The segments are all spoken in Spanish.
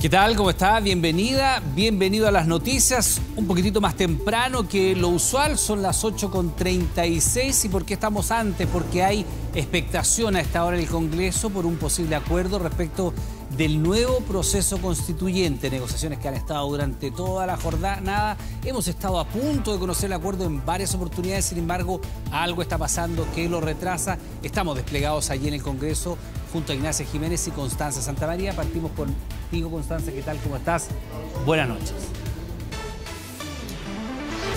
¿Qué tal? ¿Cómo está? Bienvenida, bienvenido a las noticias. Un poquitito más temprano que lo usual, son las 8:36. ¿Y por qué estamos antes? Porque hay expectación a esta hora en el Congreso por un posible acuerdo respecto del nuevo proceso constituyente. Negociaciones que han estado durante toda la jornada. Hemos estado a punto de conocer el acuerdo en varias oportunidades, sin embargo, algo está pasando que lo retrasa. Estamos desplegados allí en el Congreso junto a Ignacia Jiménez y Constanza Santamaría. Partimos contigo, Constanza. ¿Qué tal? ¿Cómo estás? Buenas noches.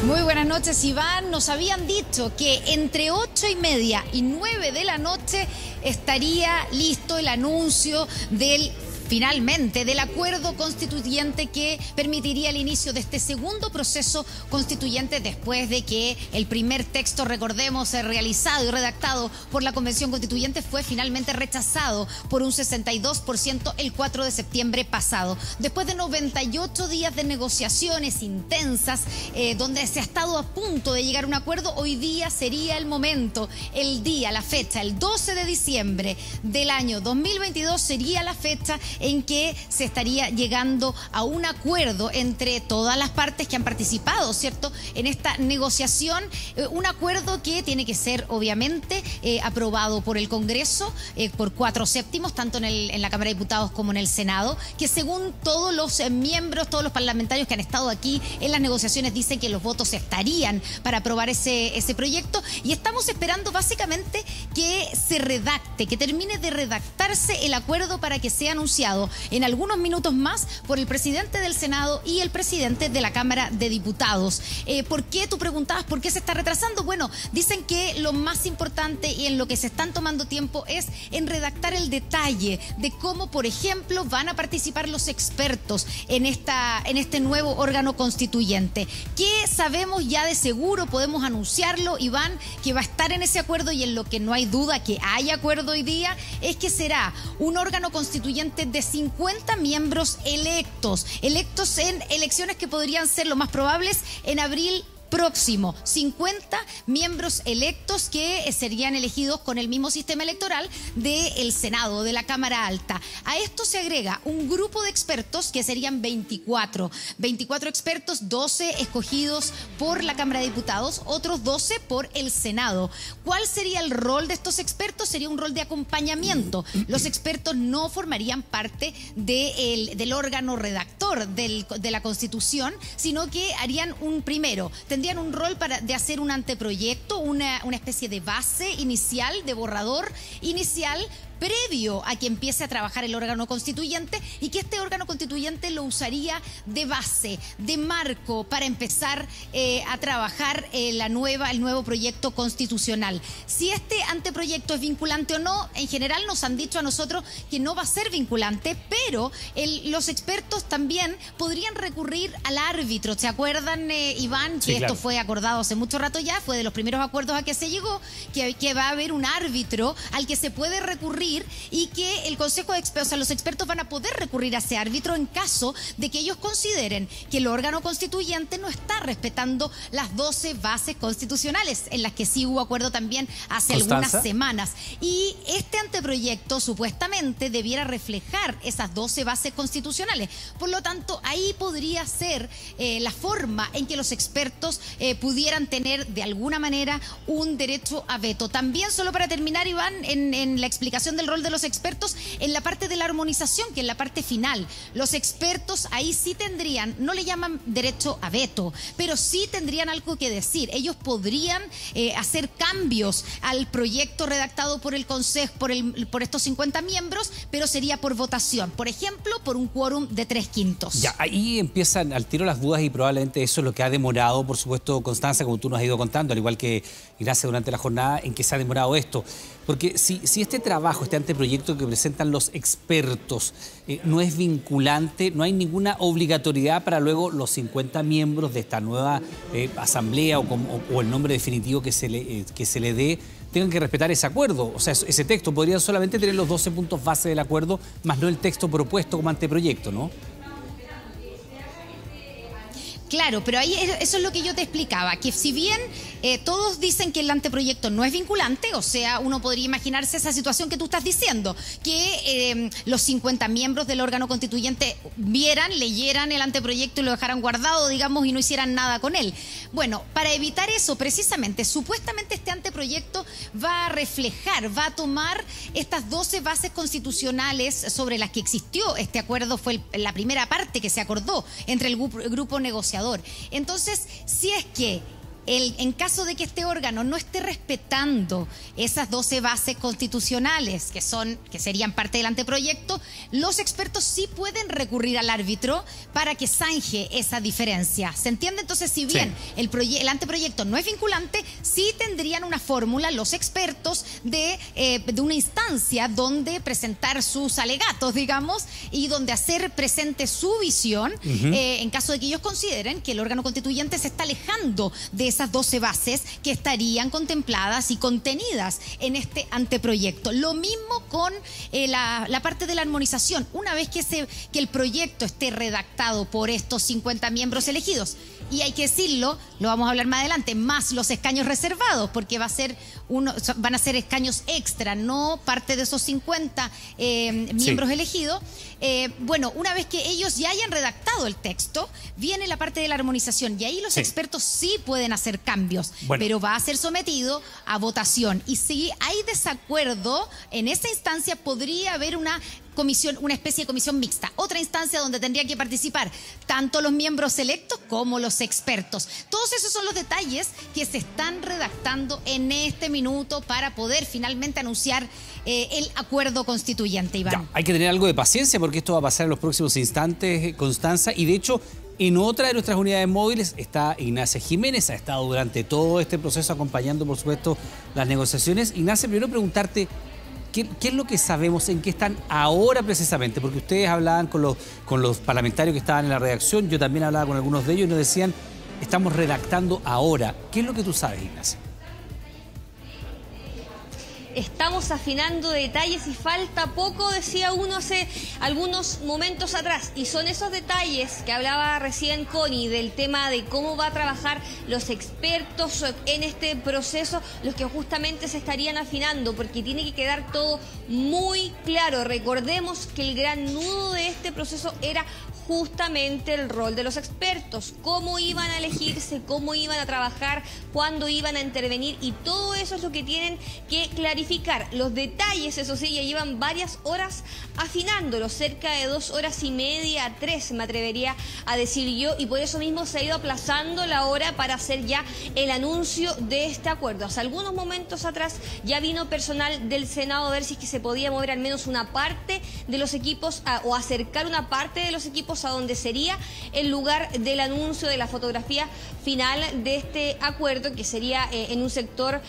Muy buenas noches, Iván. Nos habían dicho que entre 8:30 y 9 de la noche estaría listo el anuncio finalmente del acuerdo constituyente que permitiría el inicio de este segundo proceso constituyente después de que el primer texto, recordemos, realizado y redactado por la Convención Constituyente fue finalmente rechazado por un 62% el 4 de septiembre pasado. Después de 98 días de negociaciones intensas, donde se ha estado a punto de llegar a un acuerdo, hoy día sería el momento, el día, la fecha, el 12 de diciembre del año 2022 sería la fecha en que se estaría llegando a un acuerdo entre todas las partes que han participado, ¿cierto?, en esta negociación, un acuerdo que tiene que ser, obviamente, aprobado por el Congreso, por 4/7, tanto en la Cámara de Diputados como en el Senado, que según todos los miembros, todos los parlamentarios que han estado aquí en las negociaciones, dicen que los votos estarían para aprobar ese proyecto, y estamos esperando básicamente que se redacte, que termine de redactarse el acuerdo para que sea anunciado en algunos minutos más por el presidente del Senado y el presidente de la Cámara de Diputados. ¿Por qué? Tú preguntabas, ¿por qué se está retrasando? Bueno, dicen que lo más importante y en lo que se están tomando tiempo es en redactar el detalle de cómo, por ejemplo, van a participar los expertos en este nuevo órgano constituyente. ¿Qué sabemos ya de seguro? Podemos anunciarlo, Iván, que va a estar en ese acuerdo, y en lo que no hay duda que hay acuerdo hoy día es que será un órgano constituyente de 50 miembros electos en elecciones que podrían ser lo más probables en abril próximo. 50 miembros electos que serían elegidos con el mismo sistema electoral del Senado, de la Cámara Alta. A esto se agrega un grupo de expertos que serían 24 expertos, 12 escogidos por la Cámara de Diputados, otros 12 por el Senado. ¿Cuál sería el rol de estos expertos? Sería un rol de acompañamiento. Los expertos no formarían parte del órgano redactor de la Constitución, sino que harían tendrían un rol de hacer un anteproyecto, una especie de base inicial, de borrador inicial, previo a que empiece a trabajar el órgano constituyente, y que este órgano constituyente lo usaría de base, de marco, para empezar a trabajar el nuevo proyecto constitucional. Si este anteproyecto es vinculante o no, en general nos han dicho a nosotros que no va a ser vinculante, pero los expertos también podrían recurrir al árbitro. ¿Se acuerdan, Iván, que esto fue acordado hace mucho rato ya? Fue de los primeros acuerdos a que se llegó, que va a haber un árbitro al que se puede recurrir, y que el Consejo de Expertos, o sea, los expertos van a poder recurrir a ese árbitro en caso de que ellos consideren que el órgano constituyente no está respetando las 12 bases constitucionales, en las que sí hubo acuerdo también hace algunas semanas. Y este anteproyecto supuestamente debiera reflejar esas 12 bases constitucionales. Por lo tanto, ahí podría ser la forma en que los expertos pudieran tener de alguna manera un derecho a veto. También, solo para terminar, Iván, en la explicación del rol de los expertos, en la parte de la armonización, que es la parte final, los expertos ahí sí tendrían, no le llaman derecho a veto, pero sí tendrían algo que decir. Ellos podrían hacer cambios al proyecto redactado por el Consejo, por estos 50 miembros, pero sería por votación, por ejemplo, por un quórum de 3/5. Ya, ahí empiezan al tiro las dudas, y probablemente eso es lo que ha demorado, por supuesto, Constanza, como tú nos has ido contando, al igual que Ignacia durante la jornada, en que se ha demorado esto. Porque si este trabajo, este anteproyecto que presentan los expertos no es vinculante, no hay ninguna obligatoriedad para luego los 50 miembros de esta nueva asamblea o el nombre definitivo que se le dé, tengan que respetar ese acuerdo. O sea, ese texto podría solamente tener los 12 puntos base del acuerdo, más no el texto propuesto como anteproyecto, ¿no? Claro, pero ahí eso es lo que yo te explicaba, que si bien todos dicen que el anteproyecto no es vinculante, o sea, uno podría imaginarse esa situación que tú estás diciendo, que los 50 miembros del órgano constituyente leyeran el anteproyecto y lo dejaran guardado, digamos, y no hicieran nada con él. Bueno, para evitar eso, precisamente, supuestamente este anteproyecto va a reflejar, va a tomar estas 12 bases constitucionales sobre las que existió este acuerdo, fue la primera parte que se acordó entre el grupo negociador. Entonces, si es que en caso de que este órgano no esté respetando esas 12 bases constitucionales que serían parte del anteproyecto, los expertos sí pueden recurrir al árbitro para que zanje esa diferencia. ¿Se entiende? Entonces, si bien el anteproyecto no es vinculante, sí tendrían una fórmula los expertos de una instancia donde presentar sus alegatos, digamos, y donde hacer presente su visión en caso de que ellos consideren que el órgano constituyente se está alejando de esas 12 bases que estarían contempladas y contenidas en este anteproyecto. Lo mismo con la parte de la armonización. Una vez que el proyecto esté redactado por estos 50 miembros elegidos, y hay que decirlo, lo vamos a hablar más adelante, más los escaños reservados, porque van a ser escaños extra, no parte de esos 50 miembros elegidos. Bueno, una vez que ellos ya hayan redactado el texto, viene la parte de la armonización, y ahí los expertos sí pueden hacer cambios, pero va a ser sometido a votación. Y si hay desacuerdo, en esa instancia podría haber una especie de comisión mixta, otra instancia donde tendrían que participar tanto los miembros electos como los expertos. Todos esos son los detalles que se están redactando en este minuto para poder finalmente anunciar el acuerdo constituyente, Iván. Ya, hay que tener algo de paciencia porque esto va a pasar en los próximos instantes, Constanza, y de hecho en otra de nuestras unidades móviles está Ignacia Jiménez, ha estado durante todo este proceso acompañando, por supuesto, las negociaciones. Ignacia, primero preguntarte, ¿qué es lo que sabemos, en qué están ahora precisamente? Porque ustedes hablaban con los parlamentarios que estaban en la redacción, yo también hablaba con algunos de ellos y nos decían, estamos redactando ahora. ¿Qué es lo que tú sabes, Ignacia? Estamos afinando detalles y falta poco, decía uno hace algunos momentos atrás. Y son esos detalles que hablaba recién Connie, del tema de cómo va a trabajar los expertos en este proceso, los que justamente se estarían afinando, porque tiene que quedar todo muy claro. Recordemos que el gran nudo de este proceso era justamente el rol de los expertos, cómo iban a elegirse, cómo iban a trabajar, cuándo iban a intervenir, y todo eso es lo que tienen que clarificar. Los detalles, eso sí, ya llevan varias horas afinándolos, cerca de 2 horas y media, 3 me atrevería a decir yo, y por eso mismo se ha ido aplazando la hora para hacer ya el anuncio de este acuerdo. Hace algunos momentos atrás ya vino personal del Senado a ver si es que se podía mover al menos una parte de los equipos o acercar una parte de los equipos a donde sería el lugar del anuncio de la fotografía final de este acuerdo, que sería en un sector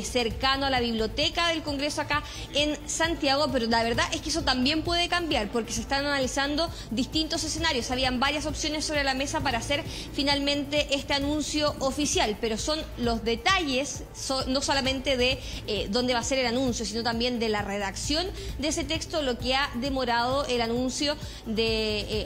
cercano a la biblioteca del Congreso acá en Santiago. Pero la verdad es que eso también puede cambiar porque se están analizando distintos escenarios. Habían varias opciones sobre la mesa para hacer finalmente este anuncio oficial, pero son los detalles, no solamente de dónde va a ser el anuncio, sino también de la redacción de ese texto, lo que ha demorado el anuncio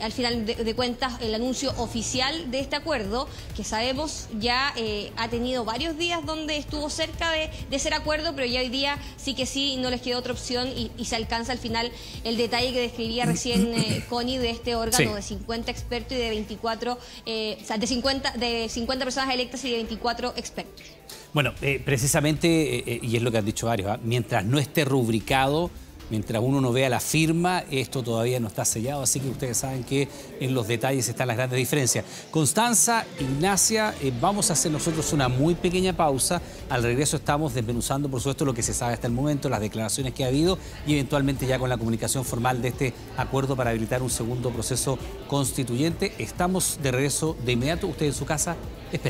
al final de cuentas, el anuncio oficial de este acuerdo, que sabemos ya ha tenido varios días donde estuvo cerca de ser acuerdo, pero ya hoy día sí que sí, no les queda otra opción y se alcanza al final el detalle que describía recién Connie, de este órgano de 50 expertos y de 24, de 50 personas electas y de 24 expertos. Bueno, precisamente, y es lo que han dicho varios, mientras no esté rubricado, mientras uno no vea la firma, esto todavía no está sellado, así que ustedes saben que en los detalles están las grandes diferencias. Constanza, Ignacia, vamos a hacer nosotros una muy pequeña pausa. Al regreso estamos desmenuzando, por supuesto, lo que se sabe hasta el momento, las declaraciones que ha habido y eventualmente ya con la comunicación formal de este acuerdo para habilitar un segundo proceso constituyente. Estamos de regreso de inmediato. Usted en su casa, esperen.